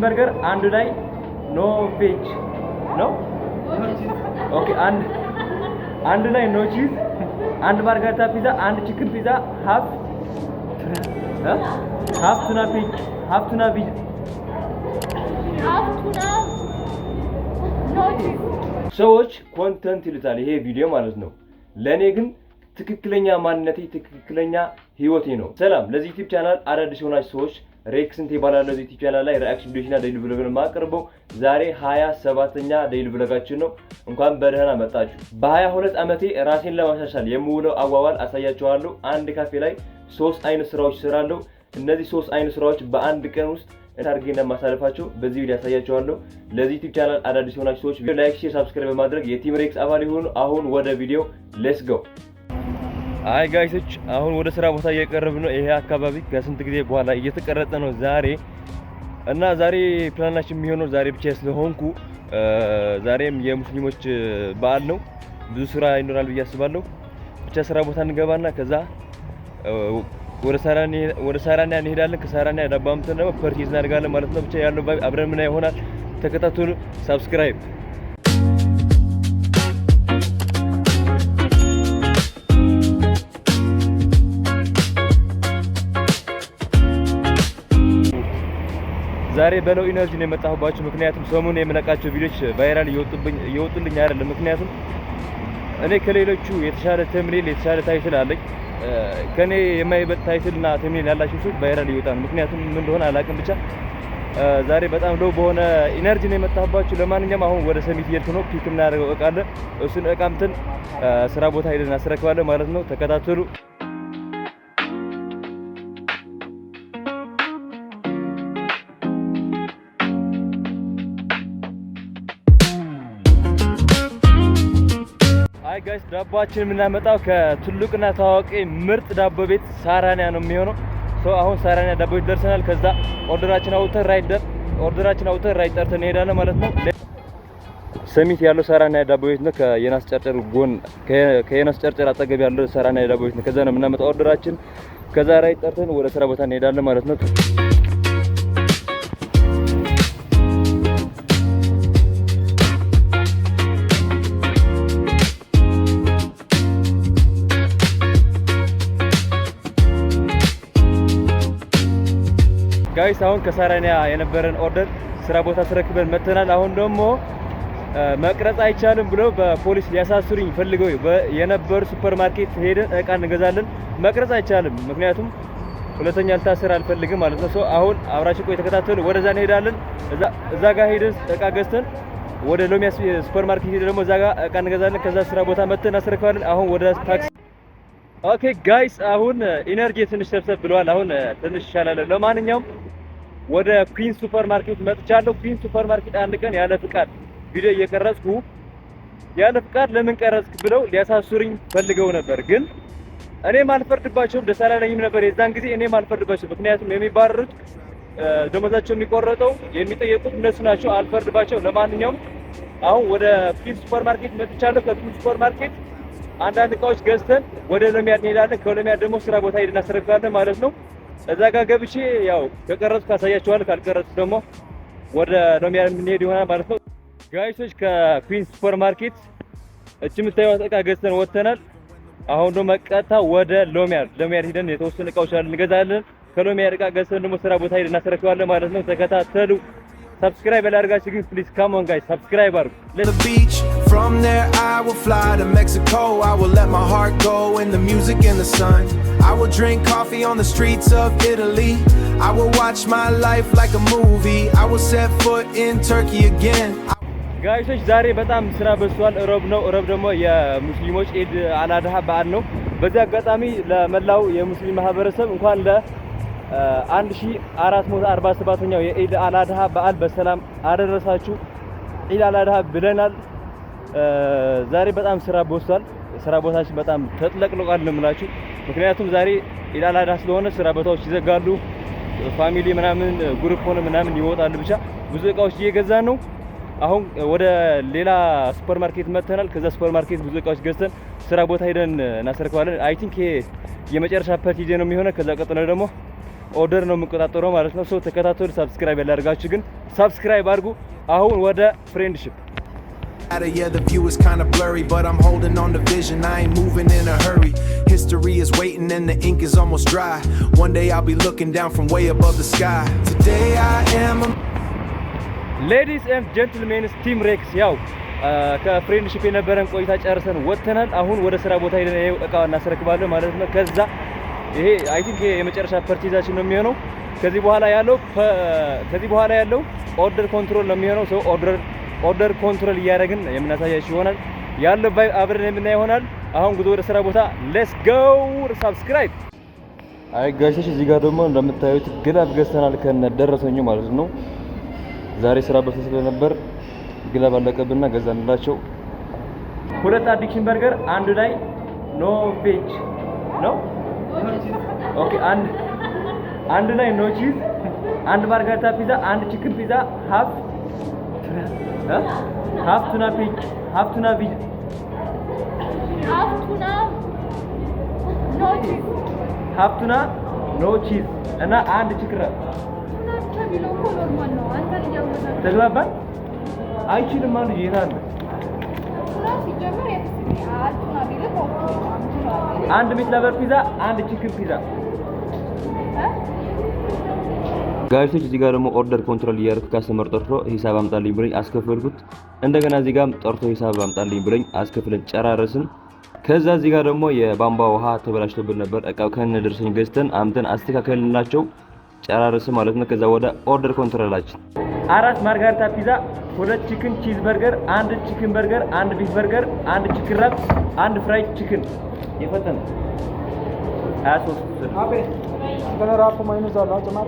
በርገር አንዱ ላይ ኖ ቬጅ ነው። ኦኬ አንዱ ላይ ኖ ቺዝ፣ አንድ ማርጋሪታ ፒዛ፣ አንድ ቺክን ፒዛ፣ ሃፍ ቱና ቬጅ፣ ሃፍ ቱና ቬጅ፣ ኖ ቺዝ። ሰዎች ኮንተንት ይሉታል ይሄ ቪዲዮ ማለት ነው። ለኔ ግን ትክክለኛ ማንነቴ ትክክለኛ ህይወቴ ነው። ሰላም ለዚህ ዩቲዩብ ቻናል አዳዲስ የሆናችሁ ሰዎች ሬክስንት ይባላል። ለዚህ ዩቲዩብ ቻናል ላይ ሪአክሽን ቪዲዮና ዴይሊ ብሎግ ነው የማቀርበው። ዛሬ 27ኛ ዴይሊ ብሎጋችን ነው። እንኳን በደህና መጣችሁ። በ22 ዓመቴ ራሴን ለማሻሻል የምውለው አዋዋል አሳያችኋለሁ። አንድ ካፌ ላይ 3 አይነት ስራዎች እሰራለሁ። እነዚህ 3 አይነት ስራዎች በአንድ ቀን ውስጥ አድርጌ እንደማሳልፋቸው በዚህ ቪዲዮ አሳያችኋለሁ። ለዚህ ዩቲዩብ ቻናል አዳዲስ የሆናችሁ ሰዎች ቪዲዮ ላይክ፣ ሼር፣ ሰብስክራይብ በማድረግ የቲም ሬክስ አባል ይሁኑ። አሁን ወደ ቪዲዮ ሌትስ ጎ። አይ ጋይሶች አሁን ወደ ስራ ቦታ እየቀረብን ነው። ይሄ አካባቢ ከስንት ጊዜ በኋላ እየተቀረጸ ነው ዛሬ እና ዛሬ ፕላናችን የሚሆነው ዛሬ ብቻ ስለሆንኩ ዛሬም የሙስሊሞች በዓል ነው። ብዙ ስራ ይኖራል ብዬ አስባለሁ። ብቻ ስራ ቦታ እንገባና ከዛ ወደ ሳራኒያ እንሄዳለን። ከሳራኒያ ዳቦ አምጥተን ደግሞ ፐርቼዝ እናደርጋለን ማለት ነው። ብቻ ያለው አብረን ምን ይሆናል ተከታተሉ። ሰብስክራይብ ዛሬ በለው ኢነርጂ ነው የመጣሁባችሁ። ምክንያቱም ሰሞኑን የምለቃቸው ቪዲዮዎች ቫይራል እየወጡልኝ አይደለም። ምክንያቱም እኔ ከሌሎቹ የተሻለ ተምኔል የተሻለ ታይትል አለኝ። ከኔ የማይበልጥ ታይትልና ተምኔል ያላችሁ ሰዎች ቫይራል ይወጣሉ። ምክንያቱም ምን እንደሆነ አላውቅም። ብቻ ዛሬ በጣም ሎው በሆነ ኢነርጂ ነው የመጣሁባችሁ። ለማንኛውም አሁን ወደ ሰሚት እየሄድኩ ነው። ፒክ የምናደርገው እቃ አለ። እሱን እቃ አምጥተን ስራ ቦታ ሄደን እናስረክባለን ማለት ነው። ተከታተሉ። ጋይስ ዳቦአችን የምናመጣው ከትልቁና ታዋቂ ምርጥ ዳቦ ቤት ሳራኒያ ነው የሚሆነው። አሁን ሳራኒያ ዳቦ ቤት ደርሰናል። ከዛ ኦርደራችን አውጥተን ራይድ ጠርተን እንሄዳለን ማለት ነው። ሰሚት ያለው ሳራኒያ ዳቦ ቤት ነው። ከየናስ ጨርጨር ጎን ከየናስ ጨርጨር አጠገብ ያለው ሳራኒያ ዳቦ ቤት ነው። ከዛ ነው የምናመጣው ኦርደራችን። ከዛ ራይድ ጠርተን ወደ ስራ ቦታ እንሄዳለን ማለት ነው። ጋይስ አሁን ከሳራኒያ የነበረን ኦርደር ስራ ቦታ ተረክበን መተናል። አሁን ደግሞ መቅረጽ አይቻልም ብሎ በፖሊስ ሊያሳስሩኝ ፈልገው የነበሩ ሱፐርማርኬት ሄደን እቃ እንገዛለን። መቅረጽ አይቻልም ምክንያቱም ሁለተኛ ልታሰር አልፈልግም ማለት ነው። አሁን አብራችሁ ቆይ ተከታተሉ። ወደዛ እንሄዳለን። እዛ ጋር ሄደን እቃ ገዝተን ወደ ሎሚያ ሱፐርማርኬት ሄደን ደግሞ እዛ ጋር እቃ እንገዛለን። ከዛ ስራ ቦታ መተን እናስረክባለን። አሁን ወደ ታክሲ። ኦኬ ጋይስ አሁን ኢነርጂ ትንሽ ሰብሰብ ብለዋል። አሁን ትንሽ ይሻላል። ለማንኛውም ወደ ኩዊን ሱፐርማርኬት መጥቻለሁ። ኩዊን ሱፐርማርኬት አንድ ቀን ያለ ፍቃድ ቪዲዮ እየቀረጽኩ ያለ ፍቃድ ለምን ቀረጽክ ብለው ሊያሳስሩኝ ፈልገው ነበር። ግን እኔም አልፈርድባቸውም፣ ደስ አላለኝም ነበር የዛን ጊዜ። እኔም አልፈርድባቸውም ምክንያቱም የሚባረሩት ደሞዛቸው የሚቆረጠው የሚጠየቁት እነሱ ናቸው። አልፈርድባቸውም። ለማንኛውም አሁን ወደ ኩዊን ሱፐርማርኬት መጥቻለሁ። ከኩዊን ሱፐርማርኬት አንዳንድ እቃዎች ገዝተን ወደ ሎሚያ እንሄዳለን። ከሎሚያ ደግሞ ስራ ቦታ ሄደን እናስረክባለን ማለት ነው። እዛ ጋር ገብቼ ያው ከቀረጽኩ ካሳያችኋለሁ፣ ካልቀረጽኩ ደግሞ ወደ ሎሚያ የምንሄድ ይሆናል ማለት ነው። ጋይሶች ከኩዊን ሱፐርማርኬት እቺ የምታዩት እቃ ገዝተን ወጥተናል። አሁን ደግሞ ቀጥታ ወደ ሎሚያ ሄደን የተወሰኑ እቃዎች አሉ እንገዛለን። ከሎሚያ እቃ ገዝተን ደግሞ ስራ ቦታ ሄደን እናስረክባለን ማለት ነው። ተከታተሉ። ሰብስክራይብ ያላደርጋችሁ ግን ፕሊዝ ካም ኦን ጋይስ ሰብስክራይብ አድርጉ። From there I will fly to Mexico. I will let my heart go in the music and the sun. I will drink coffee on the streets of Italy. I will watch my life like a movie. I will set foot in Turkey again. ጋይሶች ዛሬ በጣም ስራ በዝቷል። እሮብ ነው። እሮብ ደግሞ የሙስሊሞች ኢድ አልአድሃ በዓል ነው። በዚህ አጋጣሚ ለመላው የሙስሊም ማህበረሰብ እንኳን ለ1447ኛው የኢድ አልአድሃ በዓል በሰላም አደረሳችሁ። ኢድ አልአድሃ ብለናል። ዛሬ በጣም ስራ በዝቷል። ስራ ቦታችን በጣም ተጥለቅልቋል ነው የምላችሁ። ምክንያቱም ዛሬ ኢድ አልአድሃ ስለሆነ ስራ ቦታዎች ይዘጋሉ። ፋሚሊ ምናምን ግሩፕ ሆነ ምናምን ይወጣሉ። ብቻ ብዙ እቃዎች እየገዛን ነው። አሁን ወደ ሌላ ሱፐርማርኬት መጥተናል። ከዛ ሱፐርማርኬት ብዙ እቃዎች ገዝተን ስራ ቦታ ሄደን እናስረክባለን። አይ ቲንክ የመጨረሻ ፓኬጅ ነው የሚሆነው። ከዛ ቀጥሎ ደግሞ ኦርደር ነው የምንቆጣጠረው ማለት ነው። ሰው ተከታተሉ። ሰብስክራይብ ያላደርጋችሁ ግን ሰብስክራይብ አድርጉ። አሁን ወደ ፍሬንድሺፕ Yeah, the view is kinda blurry, but I'm holding on to vision. I ain't moving in a hurry. History is waiting and the ink is almost dry. One day I'll be looking down from way above the sky. Today I am a... Ladies and gentlemen, Team Rex ያው ከፍሬንድሺፕ የነበረን ቆይታ ጨርሰን ወጥተናል። አሁን ወደ ስራ ቦታ ሄደን እቃው እናስረክባለን ማለት ነው። ከዛ ይሄ አይ ቲንክ የመጨረሻ ፐርቼዛችን ነው የሚሆነው። ከዚህ በኋላ ያለው ኦርደር ኮንትሮል ነው የሚሆነው። ሰው ኦርደር ኮንትሮል እያደረግን የምናሳያችሁ ይሆናል። ያለው ቫይብ አብረን የምናየው ይሆናል። አሁን ጉዞ ወደ ስራ ቦታ ሌትስ ጎ። ሰብስክራይብ። አይ ጋይሶች እዚህ ጋር ደግሞ እንደምታዩት ግላብ ገዝተናል ከነ ደረሰኙ ማለት ነው። ዛሬ ስራ ቦታ ስለነበር ግላብ አለቀብና ገዛንላቸው። ሁለት አዲክሽን በርገር አንዱ ላይ ኖ ቬጅ ነው። ኦኬ አንድ ላይ ኖ ቺዝ፣ አንድ ማርጋሪታ ፒዛ፣ አንድ ቺክን ፒዛ፣ ሃፍ ቱና ፒክ፣ ሃፍ ቱና ቪጅ፣ ሃፍ ቱና ኖ ቺዝ እና አንድ ቺክን ራፕ። ተግባባን? አይችልም አንዱ ይሄዳል። አንድ ሚት ለበር ፒዛ፣ አንድ ቺክን ፒዛ። ጋይሶች እዚህ ጋር ደግሞ ኦርደር ኮንትሮል እያደረኩ ካስተመር ጠርቶ ሂሳብ አምጣልኝ ብለኝ አስከፈልኩት። እንደገና እዚህ ጋርም ጠርቶ ሂሳብ አምጣልኝ ብለኝ አስከፍለን ጨራረስን። ከዛ እዚህ ጋር ደግሞ የቧንቧ ውሃ ተበላሽቶብን ነበር። እቃው ከነ ደርሰኝ ገዝተን አምተን አስተካከልንላቸው ጨራረስን ማለት ነው። ከዛ ወደ ኦርደር ኮንትሮላችን አራት ማርጋሪታ ፒዛ፣ ሁለት ቺክን ቺዝ በርገር፣ አንድ ቺክን በርገር፣ አንድ ቢፍ በርገር፣ አንድ ቺክን ራፕ፣ አንድ ፍራይድ ቺክን የፈተነ 23 አቤት ከነራፕ ማይነስ አላ ተማር